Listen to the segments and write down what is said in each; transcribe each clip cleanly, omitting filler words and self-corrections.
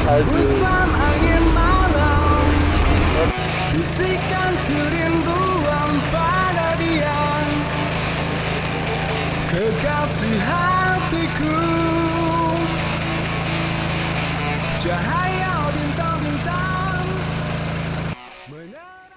Busan angin malam, bisikan kerinduan pada dia, kekasih hatiku. Cahaya bintang-bintang menerang.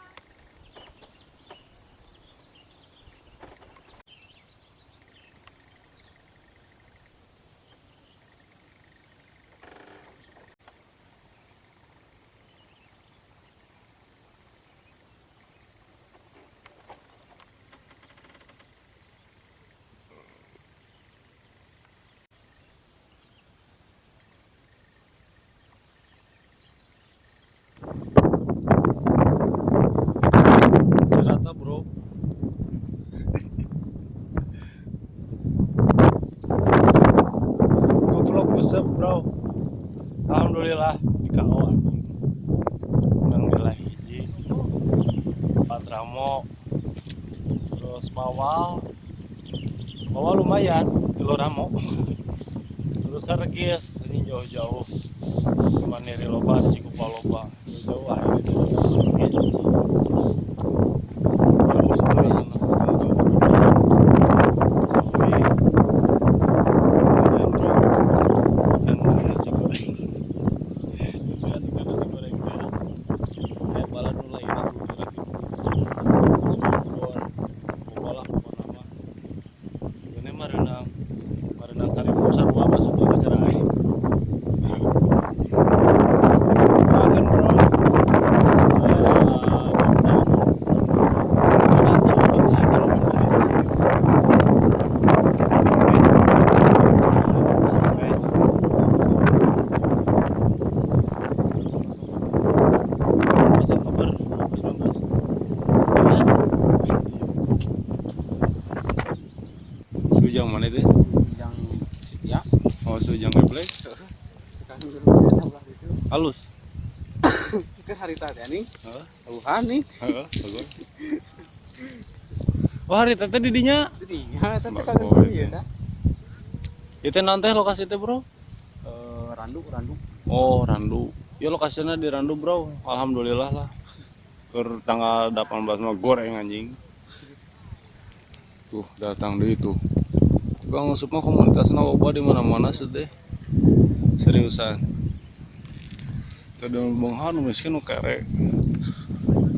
Jakarta bro. Ngevlog busep bro. Alhamdulillah di KO anjing. Nang nilai hiji. Patramo. Terus bawal. Bawal lumayan, telur ramo. Terus regis ini jauh-jauh. Cuma niri loba, cikupa loba. Jauh-jauh akhirnya itu regis. Sujang mana itu? Yang ya Oh, sujang geblek. kan belah itu Halus. kan harita teh nih Heeh. Wuhan nih Heeh, bagus. Oh, hari teh didinya. jadi ya teh Mbak kagak Boy, ya teh. dah Itu nanti lokasi teh, Bro. randu Oh, Randu. Ya lokasinya di Randu, Bro. Alhamdulillah lah. Ke tanggal 18 mah goreng anjing. Tuh, datang deh itu. Tukang ngasup mah komunitasnya loba di mana-mana sih teh. Seriusan. Tadi Bang Hanu miskin nu kere.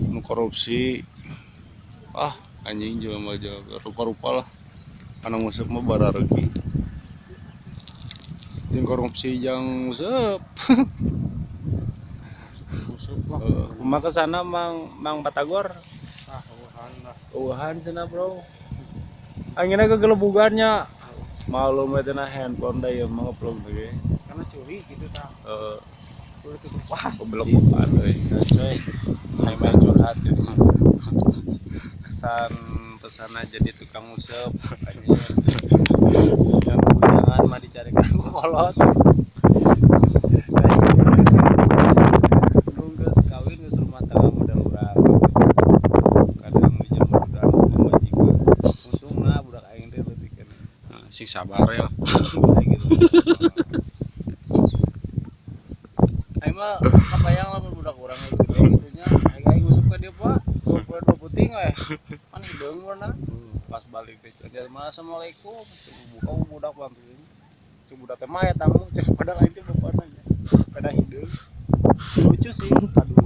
Nu korupsi. Ah, anjing jelema aja rupa-rupa lah. Anu ngasup mah bararegi. Jeung korupsi jang ngasup. busuk lah Kumaha ke sana Mang Batagor? Wuhan lah Wuhan cenah, Bro. Anginnya kegelebugannya. Malum eta na handphone da ieu mah ngeplog ge. karena curi gitu tah udah tutup wah Kebelebugan euy. Coy. Aing mah curhat ya. Kesan pesana jadi tukang nguseup anjing. Yang jangan mah dicarikan ku kolot. Geus kawin geus rumah tangga modal urang. Kadang di jam udah majikan. Untungna budak aing teh leutik kan. sing sabar ya Aing mah kebayang lamun budak urang itu gitunya. Aing nguseup ka dieu Pak. Dua puting we. Pan hideung warna. Pas balik teh jadi assalamualaikum. Buka budak bantuin. Cuk budak teh mah eta mah cek padahal aing teh bapana nya. Pada hideung. Lucu sih. Aduh.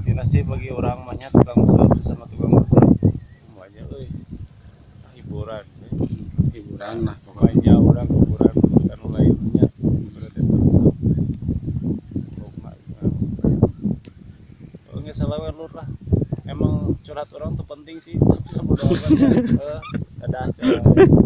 Intina sih bagi orang mahnya tukang usaha sama tukang motor. Semuanya euy. Hiburan. hiburan lah Pokoknya orang hiburan bukan lainnya. Berarti terus. Oh, nggak salah we lur lah. Emang curhat orang tuh penting sih. Tapi bodo amat ya. Dadah. Coy.